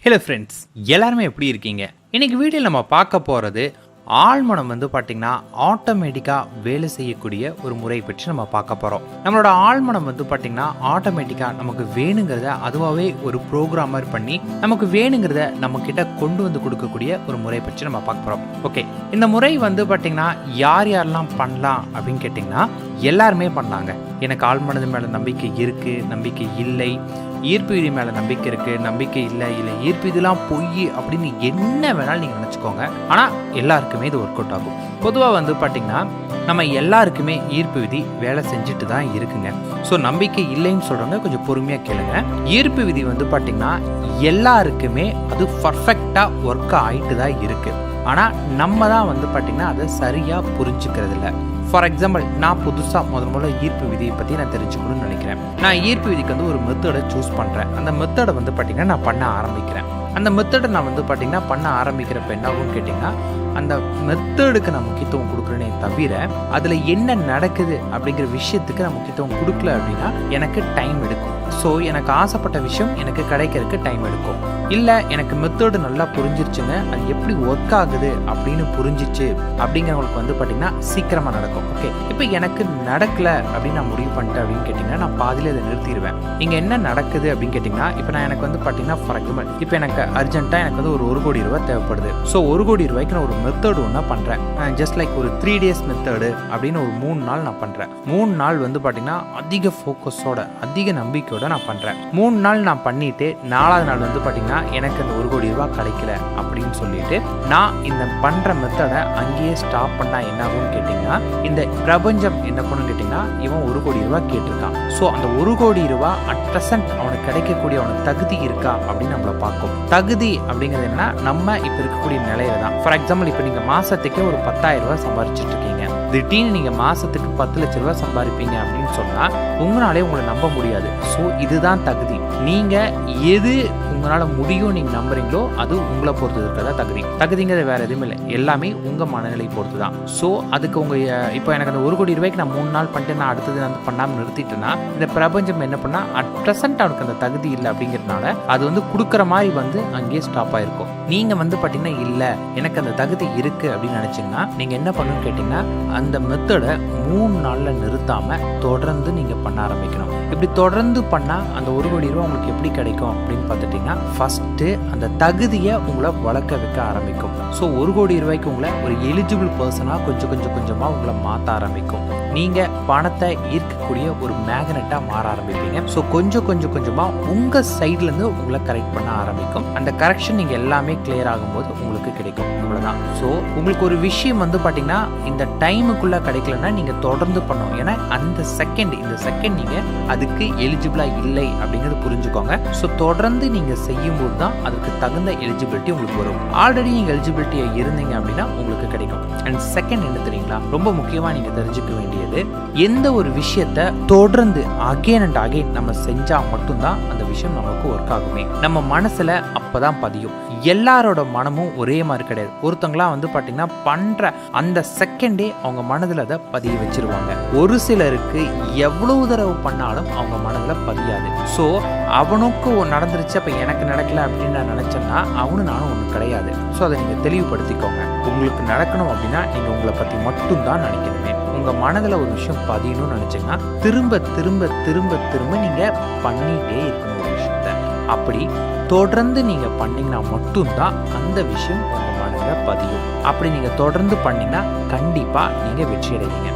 Hello friends, எல்லாருமே எப்படி இருக்கீங்க? இன்னைக்கு வீடியோவில் நம்ம பார்க்க போகிறது ஆழ்மனம் பார்த்திங்கன்னா ஆட்டோமேட்டிக்காக வேலை செய்யக்கூடிய ஒரு முறை பற்றி நம்ம பார்க்க போகிறோம். நம்மளோட ஆழ்மனம் பார்த்திங்கன்னா ஆட்டோமேட்டிக்காக நமக்கு வேணுங்கிறத அதுவாகவே ஒரு ப்ரோக்ராமர் பண்ணி நமக்கு வேணுங்கிறத நம்மக்கிட்ட கொண்டு வந்து கொடுக்கக்கூடிய ஒரு முறை பற்றி நம்ம பார்க்க போகிறோம். ஓகே, இந்த முறை பார்த்திங்கன்னா யார் யாரெல்லாம் பண்ணலாம் அப்படின்னு கேட்டிங்கன்னா எல்லாருமே பண்ணலாங்க. எனக்கு ஆழ்மனது மேலே நம்பிக்கை இருக்குது, நம்பிக்கை இல்லை, ஈர்ப்பு விதி மேலே நம்பிக்கை இருக்குது, நம்பிக்கை இல்லை, ஈர்ப்பு இதெல்லாம் பொய் அப்படின்னு என்ன வேணாலும் நீங்கள் நினச்சிக்கோங்க. ஆனால் எல்லாருக்குமே இது ஒர்க் அவுட் ஆகும். பொதுவாக பார்த்திங்கன்னா நம்ம எல்லாருக்குமே ஈர்ப்பு விதி வேலை செஞ்சுட்டு தான் இருக்குங்க. ஸோ நம்பிக்கை இல்லைன்னு சொல்கிறவங்க கொஞ்சம் பொறுமையாக கேளுங்க. ஈர்ப்பு விதி பார்த்திங்கன்னா எல்லாருக்குமே அது பர்ஃபெக்டாக ஒர்க் ஆகிட்டு தான் இருக்குது. ஆனால் நம்ம தான் பார்த்திங்கன்னா அதை சரியாக புரிஞ்சுக்கிறது இல்லை. ஃபார் எக்ஸாம்பிள், நான் புதுசாக முதல்ல ஈர்ப்பு விதியை பற்றி நான் தெரிஞ்சுக்கணும்னு நினைக்கிறேன். நான் ஈர்ப்பு விதிக்கு ஒரு மெத்தடை சூஸ் பண்ணுறேன். அந்த மெத்தடை பார்த்திங்கன்னா நான் பண்ண ஆரம்பிக்கிறேன். அந்த மெத்தடை நான் பார்த்திங்கன்னா பண்ண ஆரம்பிக்கிறப்ப என்ன ஆகும்னு கேட்டிங்கன்னா, அந்த மெத்தடுக்கு நான் முக்கியத்துவம் கொடுக்குறேனே தவிர அதில் என்ன நடக்குது அப்படிங்கிற விஷயத்துக்கு நான் முக்கியத்துவம் கொடுக்கல அப்படின்னா எனக்கு டைம் எடுக்கும். ஸோ எனக்கு ஆசைப்பட்ட விஷயம் எனக்கு கிடைக்கிறதுக்கு டைம் எடுக்கும். இல்லை எனக்கு மெத்தடு நல்லா புரிஞ்சிருச்சுங்க, அது எப்படி ஒர்க் ஆகுது அப்படின்னு புரிஞ்சிச்சு அப்படிங்கிறவங்களுக்கு பார்த்திங்கன்னா சீக்கிரமாக நடக்கும். ஓகே, இப்போ எனக்கு நடக்கலை அப்படின்னு நான் முடிவு பண்ணிட்டேன் அப்படின்னு கேட்டிங்கன்னா நான் பாதியில் அதை நிறுத்திடுவேன். இங்கே என்ன நடக்குது அப்படின்னு கேட்டிங்கன்னா, இப்போ நான் எனக்கு பார்த்திங்கன்னா ஃபார் எக்ஸாம்பிள் இப்போ எனக்கு அர்ஜென்ட்டாக எனக்கு ஒரு 1 கோடி ரூபாய் தேவைப்படுது. ஸோ 1 கோடி ரூபாய்க்கு நான் ஒரு மெத்தடு ஒன்றா பண்ணுறேன். ஜஸ்ட் லைக் ஒரு 3 days மெத்தடு அப்படின்னு ஒரு 3 நாள் நான் பண்ணுறேன். 3 நாள் பார்த்திங்கன்னா அதிக ஃபோக்கஸோட அதிக நம்பிக்கையோட நான் பண்ணுறேன். 3 நாள் நான் பண்ணிட்டு 4வது நாள் பார்த்திங்கன்னா எனக்கு அந்த 1 கோடி ரூபாய் கிடைக்கல அப்படின்னு சொல்லிட்டு நான் இந்த பண்ணுற மெத்தடை அங்கேயே ஸ்டாப் பண்ணால் என்ன ஆகும்னு கேட்டிங்கன்னா, இந்த பிரபஞ்சம் என்ன பண்ணுன்னு கேட்டிங்கன்னா, இவன் 1 கோடி ரூபாய் கேட்டிருக்கான். ஸோ அந்த 1 கோடி ரூபாய் அட் ப்ரெசன்ட் அவனுக்கு கிடைக்கக்கூடிய அவனுக்கு தகுதி இருக்கா அப்படின்னு நம்மளை பார்க்கும். தகுதி அப்படிங்கிறது என்னன்னா, நம்ம இப்போ இருக்கக்கூடிய நிலையில தான். ஃபார் எக்ஸாம்பிள், இப்போ நீங்கள் மாதத்துக்கே ஒரு 10,000 ரூபாய் சம்பாரிச்சிட்டு இருக்கீங்க. திடீர்னு நீங்கள் மாதத்துக்கு 10 லட்ச ரூபாய் சம்பாதிப்பீங்க அப்படின்னு சொன்னால் உங்களாலே உங்களை நம்ப முடியாது. ஸோ இதுதான் தகுதி. நீங்கள் எது உங்களால் முடியும் நீங்கள் நம்புறீங்களோ அது உங்களை பொறுத்து இருக்கிறதா தகுதி. தகுதிங்கிறது வேறு எதுவுமே இல்லை, எல்லாமே உங்கள் மனநிலை பொறுத்து தான். ஸோ அதுக்கு இப்போ எனக்கு அந்த 1 கோடி ரூபாய்க்கு நான் 3 நாள் பண்ணிட்டு நான் அடுத்தது நான் பண்ணாமல் நிறுத்திட்டேன்னா இந்த பிரபஞ்சம் என்ன பண்ணால் அட் ப்ரெசென்ட் அவனுக்கு அந்த தகுதி இல்லை அப்படிங்கிறதுனால அது கொடுக்குற மாதிரி அங்கேயே ஸ்டாப் ஆகிருக்கும். நீங்கள் பார்த்தீங்கன்னா இல்லை எனக்கு அந்த தகுதி இருக்குது அப்படின்னு நினச்சிங்கன்னா நீங்கள் என்ன பண்ணணும்னு கேட்டிங்கன்னா, அந்த மெத்தடை 3 நாளில் நிறுத்தாமல் தொடர்ந்து நீங்கள் பண்ண ஆரம்பிக்கணும். இப்படி தொடர்ந்து பண்ணால் அந்த 1 கோடி ரூபா உங்களுக்கு எப்படி கிடைக்கும் அப்படின்னு பார்த்துட்டிங்கன்னா, ஃபஸ்ட்டு அந்த தகுதியை உங்களை வளர்க்க வைக்க ஆரம்பிக்கும். ஸோ 1 கோடி ரூபாய்க்கு உங்களை ஒரு எலிஜிபிள் பர்சனாக கொஞ்சமாக உங்களை மாற்ற ஆரம்பிக்கும். நீங்கள் பணத்தை ஈர்க்கக்கூடிய ஒரு மேக்னெட்டாக மாற ஆரம்பிப்பீங்க. ஸோ கொஞ்சமாக உங்கள் சைட்லேருந்து உங்களை கரெக்ட் பண்ண ஆரம்பிக்கும். அந்த கரெக்ஷன் நீங்கள் எல்லாமே கிளியர் ஆகும்போது உங்களுக்கு கிடைக்கும். இவ்வளோதான். ஸோ உங்களுக்கு ஒரு விஷயம் பார்த்தீங்கன்னா இந்த டைமுக்குள்ளே கிடைக்கலன்னா நீங்கள் தொடர்ந்து பண்ணணும். ஏன்னா இந்த செகண்ட் நீங்கள் அதுக்கு எலிஜிபிளாக இல்லை அப்படிங்கிறது புரிஞ்சுக்கோங்க. ஸோ தொடர்ந்து நீங்கள் செய்யும்போது தான் அதுக்கு தகுந்த எலிஜிபிலிட்டி உங்களுக்கு வரும். ஆல்ரெடி நீங்கள் எலிஜிபிலிட்டியாக இருந்தீங்க அப்படின்னா உங்களுக்கு கிடைக்கும். அண்ட் செகண்ட் என்ன தெரியுங்களா, ரொம்ப முக்கியமாக நீங்கள் தெரிஞ்சுக்க வேண்டியது, எந்த ஒரு விஷயத்தை தொடர்ந்து அகைன் அண்ட் அகைன் நம்ம செஞ்சால் மட்டும்தான் அந்த விஷயம் நமக்கு ஒர்க் ஆகுமே. நம்ம மனசில் அப்போதான் பதியும். எல்லாரோட மனமும் ஒரே மாதிரி கிடையாது. ஒருத்தங்களாம் பார்த்தீங்கன்னா பண்ணுற அந்த செகண்டே அவங்க மனதில் அதை பதிய வச்சிருவாங்க. ஒரு சிலருக்கு எவ்வளவு தடவை பண்ணாலும் அவங்க மனதில் பதியாது. ஸோ அவனுக்கு நடந்துருச்சு, அப்போ எனக்கு நடக்கல அப்படின்னு நான் நினச்சேன்னா அவனு நானும் ஒன்று கிடையாது. ஸோ அதை நீங்கள் தெளிவுபடுத்திக்கோங்க. உங்களுக்கு நடக்கணும் அப்படின்னா நீங்கள் உங்களை பற்றி மட்டும்தான் நினைக்கணுமே. உங்கள் மனதில் ஒரு விஷயம் பதியணும்னு நினச்சிங்கன்னா திரும்ப நீங்கள் பண்ணிகிட்டே இருக்கணும் ஒரு விஷயத்த. அப்படி தொடர்ந்து நீங்கள் பண்ணிங்கன்னா மட்டும்தான் அந்த விஷயம் உங்கள் மனதில் பதியும். அப்படி நீங்கள் தொடர்ந்து பண்ணிங்கன்னா கண்டிப்பாக நீங்கள் வெற்றி அடைவீங்க.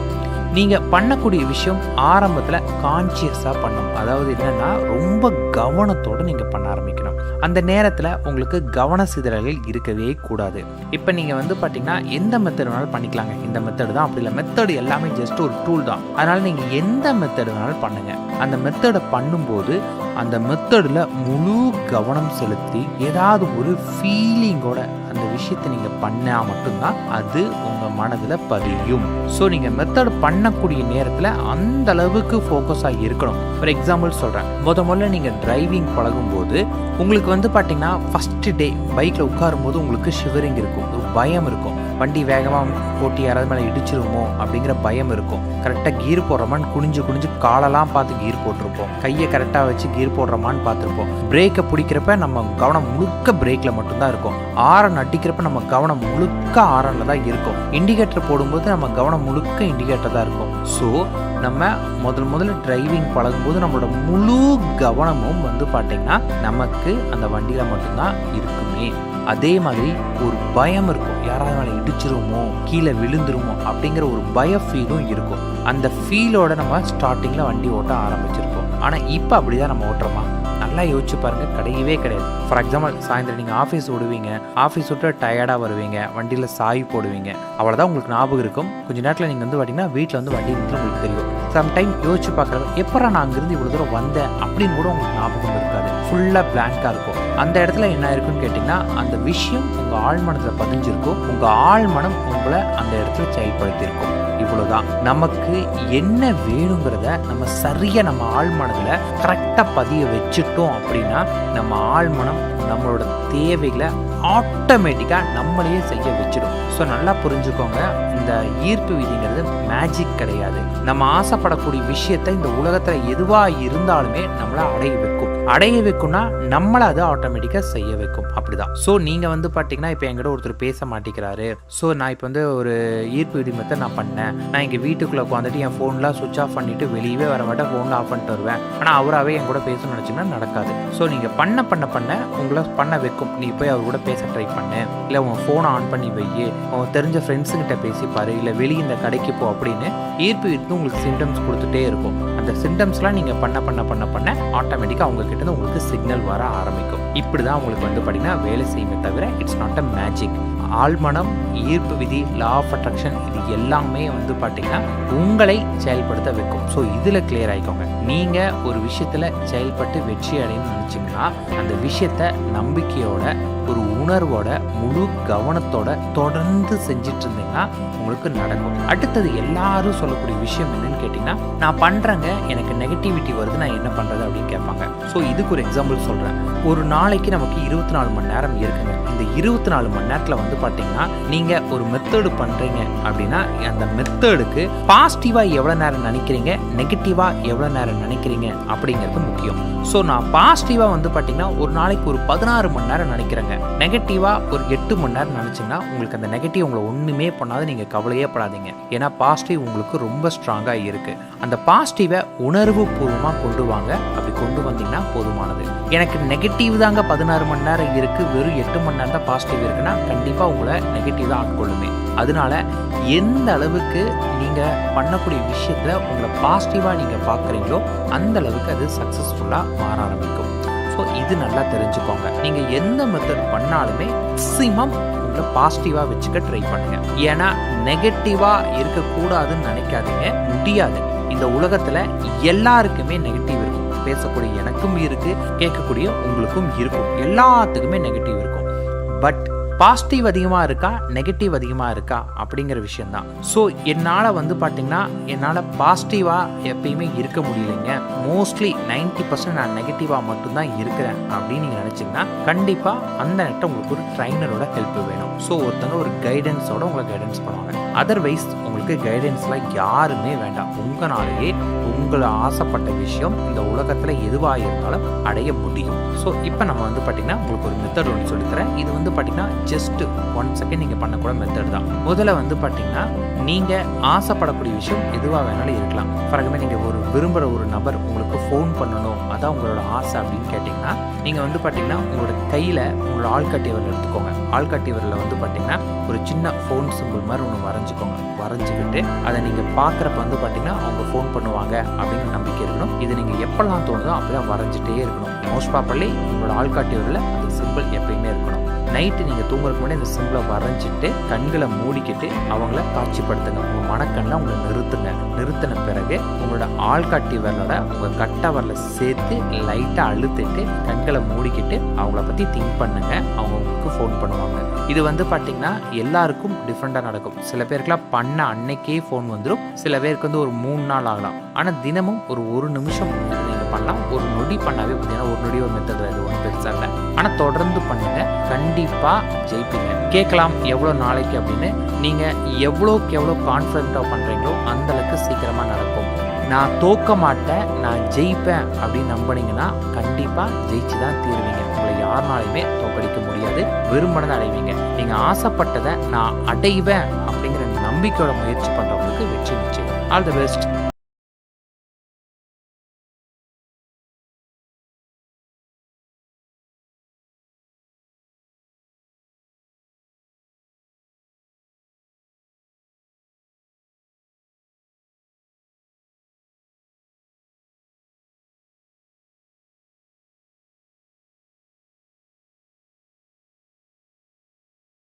நீங்கள் பண்ணக்கூடிய விஷயம் ஆரம்பத்தில் கான்சியஸாக பண்ணணும். அதாவது என்னென்னா ரொம்ப கவனத்தோடு நீங்கள் பண்ண ஆரம்பிக்கணும். அந்த நேரத்தில் உங்களுக்கு கவன சிதறல்கள் இருக்கவே கூடாது. இப்போ நீங்கள் பார்த்தீங்கன்னா எந்த மெத்தட் வேணாலும் பண்ணிக்கலாங்க. இந்த மெத்தடு தான் அப்படி இல்லை, மெத்தடு எல்லாமே ஜஸ்ட் ஒரு டூல் தான். அதனால் நீங்கள் எந்த மெத்தடு வேணாலும் பண்ணுங்கள். அந்த மெத்தடை பண்ணும்போது அந்த மெத்தடில் முழு கவனம் செலுத்தி ஏதாவது ஒரு ஃபீலிங்கோட அந்த விஷயத்தை நீங்கள் பண்ணால் மட்டும்தான் அது உங்கள் மனதில் பதியும். ஸோ நீங்கள் மெத்தட் பண்ணக்கூடிய நேரத்தில் அந்த அளவுக்கு ஃபோக்கஸாக இருக்கணும். ஃபார் எக்ஸாம்பிள் சொல்கிறேன், முதல்ல நீங்கள் டிரைவிங் பழகும்போது உங்களுக்கு பார்த்தீங்கன்னா ஃபஸ்ட்டு டே பைக்கில் உட்காரும்போது உங்களுக்கு ஷிவரிங் இருக்கும், ஒரு பயம் இருக்கும். வண்டி வேகமாக ஓட்டி யாராவது மேலே இடிச்சிருமோ அப்படிங்கிற பயம் இருக்கும். கரெக்டாக கீர் போடுறோமான்னு குனிஞ்சு காலெல்லாம் பார்த்து கீர் போட்டிருப்போம். கையை கரெக்டாக வச்சு கீர் போடுறோமான்னு பார்த்துருப்போம். பிரேக்கை பிடிக்கிறப்ப நம்ம கவனம் முழுக்க பிரேக்கில் மட்டும்தான் இருக்கும். ஆரன் அடிக்கிறப்ப நம்ம கவனம் முழுக்க ஆரனில் தான் இருக்கும். இண்டிகேட்டர் போடும்போது நம்ம கவனம் முழுக்க இண்டிகேட்டர் தான் இருக்கும். ஸோ நம்ம முதல்ல டிரைவிங் பழகும்போது நம்மளோட முழு கவனமும் வந்து பார்த்தீங்கன்னா நமக்கு அந்த வண்டியில் மட்டும்தான் இருக்குமே. அதே மாதிரி ஒரு பயம் இருக்கும், யாராவது மேலே இடிச்சிருமோ கீழே விழுந்துருமோ அப்படிங்கிற ஒரு பய ஃபீலும் இருக்கும். அந்த ஃபீலோட நம்ம ஸ்டார்டிங்கில் வண்டி ஓட்ட ஆரம்பிச்சிருக்கோம். ஆனால் இப்போ அப்படிதான் நம்ம ஓட்டுறோமா? நல்லா யோசிச்சு பாருங்க, கிடையவே கிடையாது. ஃபார் எக்ஸாம்பிள் சாயந்தரம் நீங்கள் ஆஃபீஸ் விடுவீங்க, ஆஃபீஸ் விட்டு டயர்டாக வருவீங்க, வண்டியில் சாய் போடுவீங்க, அவ்வளோதான் உங்களுக்கு ஞாபகம் இருக்கும். கொஞ்சம் நேரத்தில் நீங்கள் வந்து பார்த்தீங்கன்னா வீட்டில் வந்து வண்டி நிறுத்தி உங்களுக்கு தெரியும். சம்டைம் யோசிச்சு பார்க்குறப்ப எப்போ நான் அங்கேருந்து இவ்வளோ தூரம் வந்தேன் அப்படின்னு கூட உங்களுக்கு ஞாபகம் இருக்காது. ஃபுல்லாக பிளாங்காக இருக்கும். அந்த இடத்துல என்ன இருக்குன்னு கேட்டிங்கன்னா அந்த விஷயம் உங்கள் ஆழ்மனத்தில் பதிஞ்சிருக்கும். உங்கள் ஆழ்மனம் உங்களை அந்த இடத்துல செயல்படுத்தியிருக்கும். இவ்வளோதான். நமக்கு என்ன வேணுங்கிறத நம்ம சரியாக நம்ம ஆழ்மனத்தில் கரெக்டாக பதிய வச்சுட்டோம் அப்படின்னா நம்ம ஆழ்மனம் நம்மளோட தேவைகளை ஆட்டோமேட்டிக்காக நம்மளையே செய்ய வச்சிடும். ஸோ நல்லா புரிஞ்சுக்கோங்க, இந்த ஈர்ப்பு விதிங்கிறது மேஜிக் கிடையாது. நம்ம ஆசைப்படக்கூடிய விஷயத்தை இந்த உலகத்தில் எதுவாக இருந்தாலுமே நம்மளை அடைய வைக்கும்னா நம்மளை அதை ஆட்டோமேட்டிக்காக செய்ய வைக்கும். அப்படிதான். ஸோ நீங்கள் வந்து பார்த்தீங்கன்னா இப்போ என்கிட்ட ஒருத்தர் பேச மாட்டேங்கிறாரு. ஸோ நான் இப்போ வந்து ஒரு ஈர்ப்பு விதி மெத்தட் நான் பண்ணேன். நான் எங்கள் வீட்டுக்குள்ளே உட்காந்துட்டு என் ஃபோன்லாம் சுவிட்ச் ஆஃப் பண்ணிவிட்டு வெளியவே வர மாட்டேன், ஃபோனில் ஆஃப் பண்ணிட்டு வருவேன். ஆனால் அவராகவே என் கூட பேசணும்னு நினச்சிங்கன்னா நடக்காது. ஸோ நீங்கள் பண்ண உங்களை பண்ண வைக்கும். நீ போய் அவர் கூட பேச ட்ரை பண்ணு, இல்லை உங்கள் ஃபோனை ஆன் பண்ணி வை, உங்கள் தெரிஞ்ச ஃப்ரெண்ட்ஸுங்கிட்ட பேசிப்பாரு, இல்லை வெளியே இந்த கடைக்கு போ அப்படின்னு ஈர்ப்பு விதி உங்களுக்கு சிம்டம்ஸ் கொடுத்துட்டே இருக்கும். அந்த சிம்டம்ஸ்லாம் நீங்கள் பண்ண ஆட்டோமேட்டிக்காக அவங்கக்கிட்ட உங்களுக்கு சிக்னல் வர ஆரம்பிக்கும். இப்படி தான் உங்களுக்கு வந்து பார்த்தீங்கன்னா வேலை செய்யுமே தவிர இட்ஸ் நாட் அ மேஜிக். ஆழ்மனம், ஈர்ப்பு விதி, லா ஆஃப் அட்ராக்ஷன் இது எல்லாமே வந்து பார்த்தீங்கன்னா உங்களை செயல்படுத்த வைக்கும். ஸோ இதில் கிளியர் ஆகிக்கோங்க. நீங்கள் ஒரு விஷயத்தில் செயல்பட்டு வெற்றி அடையணும்னு நினச்சிங்கன்னா அந்த விஷயத்தை நம்பிக்கையோட, ஒரு உணர்வோட, முழு கவனத்தோட தொடர்ந்து செஞ்சிட்டு இருந்தீங்கன்னா உங்களுக்கு நடக்கும். அடுத்தது எல்லாரும் சொல்லக்கூடிய விஷயம் என்னன்னு கேட்டிங்கன்னா, நான் பண்ணுறேங்க, எனக்கு நெகட்டிவிட்டி வருது, நான் என்ன பண்ணுறது அப்படின்னு கேட்பாங்க. ஸோ இதுக்கு ஒரு எக்ஸாம்பிள் சொல்கிறேன். ஒரு நாளைக்கு நமக்கு 24 மணி நேரம் இருக்குங்க. இந்த 24 மணி நேரத்தில் வந்து பார்த்தீங்கன்னா நீங்கள் ஒரு மெத்தடு பண்ணுறீங்க அப்படின்னா அந்த மெத்தடுக்கு பாசிட்டிவாக எவ்வளோ நேரம் நினைக்கிறீங்க, நெகட்டிவாக எவ்வளோ நேரம் நினைக்கிறீங்க அப்படிங்கிறது முக்கியம். ஸோ நான் பாசிட்டிவாக வந்து பார்த்தீங்கன்னா ஒரு நாளைக்கு ஒரு 16 மணி நேரம் நினைக்கிறேங்க, நெகட்டிவாக ஒரு 8 மணி நேரம் நினச்சிங்கன்னா உங்களுக்கு அந்த நெகட்டிவ் உங்களை ஒன்றுமே பண்ணாது, நீங்கள் கவலையே படாதீங்க. ஏன்னா பாசிட்டிவ் உங்களுக்கு ரொம்ப ஸ்ட்ராங்காக இருக்குது. அந்த பாசிட்டிவை உணர்வு பூர்வமாக கொண்டு வாங்க. அப்படி கொண்டு வந்தீங்கன்னா போதுமானது. எனக்கு நெகட்டிவ் தாங்க 16 மணி நேரம் இருக்குது, வெறும் 8 மணி நேரம் தான் பாசிட்டிவ் இருக்குன்னா கண்டிப்பாக உங்களை நெகட்டிவ் தான் ஆட்கொள்ளுமே. அதனால எந்த அளவுக்கு நீங்கள் பண்ணக்கூடிய விஷயத்தில் உங்களை பாசிட்டிவாக நீங்கள் பார்க்குறீங்களோ அந்த அளவுக்கு அது சக்ஸஸ்ஃபுல்லாக மாற ஆரம்பிக்கும். ஸோ இது நல்லா தெரிஞ்சுக்கோங்க. நீங்கள் எந்த மெத்தட் பண்ணாலுமே மேக்ஸிமம் உங்களை பாசிட்டிவாக வச்சுக்க ட்ரை பண்ணுங்க. ஏன்னா நெகட்டிவாக இருக்கக்கூடாதுன்னு நினைக்காதீங்க, முடியாது. இந்த உலகத்தில் எல்லாருக்குமே நெகட்டிவ் இருக்கும். பேசக்கூடிய எனக்கும் இருக்கு, கேட்கக்கூடிய உங்களுக்கும் இருக்கும், எல்லாத்துக்குமே நெகட்டிவ் இருக்கும். பட் பாசிட்டிவ் அதிகமாக இருக்கா, நெகட்டிவ் அதிகமாக இருக்கா அப்படிங்கிற விஷயந்தான். ஸோ என்னால் வந்து பார்த்தீங்கன்னா என்னால் பாசிட்டிவாக எப்பயுமே இருக்க முடியலைங்க, மோஸ்ட்லி 90% நான் நெகட்டிவாக மட்டும்தான் இருக்கிறேன் அப்படின்னு நீங்கள் நினச்சிங்கன்னா கண்டிப்பாக அந்த நேரத்தில் உங்களுக்கு ஒரு ட்ரைனரோட ஹெல்ப் வேணும். ஸோ ஒருத்தங்க ஒரு கைடன்ஸோட உங்களை கைடன்ஸ் பண்ணுவாங்க. அதர்வைஸ் உங்களுக்கு கைடன்ஸ்லாம் யாருமே வேண்டாம். உங்களாலேயே உங்களை ஆசைப்பட்ட விஷயம் இந்த உலகத்தில் எதுவாக இருந்தாலும் அடைய முடியும். ஸோ இப்போ நம்ம வந்து பார்த்தீங்கன்னா உங்களுக்கு ஒரு மெத்தட் ஒன்று சொல்லித்தரேன். இது வந்து பார்த்தீங்கன்னா ஜஸ்ட் 1 செகண்ட் நீங்கள் பண்ணக்கூட மெத்தட் தான். முதல்ல வந்து பார்த்தீங்கன்னா நீங்கள் ஆசைப்படக்கூடிய விஷயம் எதுவாக வேணாலும் இருக்கலாம். ஃபார் எக்ஸாம்பிள் நீங்கள் ஒரு விரும்புகிற ஒரு நபர் உங்களுக்கு ஃபோன் பண்ணணும், அதான் உங்களோட ஆசை அப்படின்னு கேட்டிங்கன்னா நீங்கள் வந்து பார்த்தீங்கன்னா உங்களோட கையில் உங்களோட ஆள்காட்டி விரல் எடுத்துக்கோங்க. ஆள்காட்டி விரலில் வந்து பார்த்தீங்கன்னா ஒரு சின்ன ஃபோன் சிம்பிள் மாதிரி ஒன்று வரைஞ்சிக்கோங்க. வரைஞ்சிக்கிட்டு அதை நீங்கள் பார்க்குறப்ப வந்து பார்த்தீங்கன்னா அவங்க ஃபோன் பண்ணுவாங்க அப்படிங்கிற நம்பிக்கை இருக்கணும். இது நீங்கள் எப்பெல்லாம் தோணுதோ அப்போதான் வரைஞ்சிட்டே இருக்கணும். மோஸ்ட் ப்ராப்பர்லி உங்களோட ஆள்காட்டி விரலில் அந்த சிம்பிள் எப்பயுமே இருக்கணும். நைட்டு நீங்கள் தூங்குறதுக்கு முன்னாடி இந்த சிம்பிளை வரைஞ்சிட்டு கண்களை மூடிக்கிட்டு அவங்கள காட்சிப்படுத்துங்க. உங்கள் மனக்கண்ணில் உங்களை நிறுத்தின பிறகு உங்களோட ஆள்காட்டி விரலோட உங்கள் கட்டை விரலை சேர்த்து லைட்டாக அழுத்திட்டு கண்களை மூடிக்கிட்டு அவங்கள பற்றி திங்க் பண்ணுங்க. அவங்க உங்களுக்கு ஃபோன் பண்ணுவாங்க. இது வந்து பார்த்தீங்கன்னா எல்லாருக்கும் டிஃப்ரெண்ட்டாக நடக்கும். சில பேருக்குலாம் பண்ண அன்னைக்கே ஃபோன் வந்துடும், சில பேருக்கு வந்து ஒரு 3 நாள் ஆகலாம். ஆனால் தினமும் ஒரு நிமிஷம் நீங்கள் பண்ணலாம். ஒரு நொடி பண்ணாவே பார்த்தீங்கன்னா ஒரு நொடி ஒரு மெத்தட் இது 1 அல்ல. ஆனால் தொடர்ந்து பண்ணுங்க, கண்டிப்பாக ஜெயிப்பீங்க. கேட்கலாம் எவ்வளோ நாளைக்கு அப்படின்னு. நீங்கள் எவ்வளோக்கு எவ்வளோ கான்ஃபிடென்ட்டாக பண்ணுறீங்களோ அந்தளவுக்கு சீக்கிரமாக நடக்கும். நான் தோக்க மாட்டேன், நான் ஜெயிப்பேன் அப்படின்னு நம்பினீங்கன்னா கண்டிப்பாக ஜெயிச்சு தான் தீருவீங்க. உங்களை யாருனாலையுமே தோக்கடிக்க முடியாது. விரும்பினதை அடைவீங்க. நீங்கள் ஆசைப்பட்டதை நான் அடைவேன் அப்படிங்கிற நம்பிக்கையோட முயற்சி பண்ணுறவங்களுக்கு வெற்றி நிச்சயம். All the best.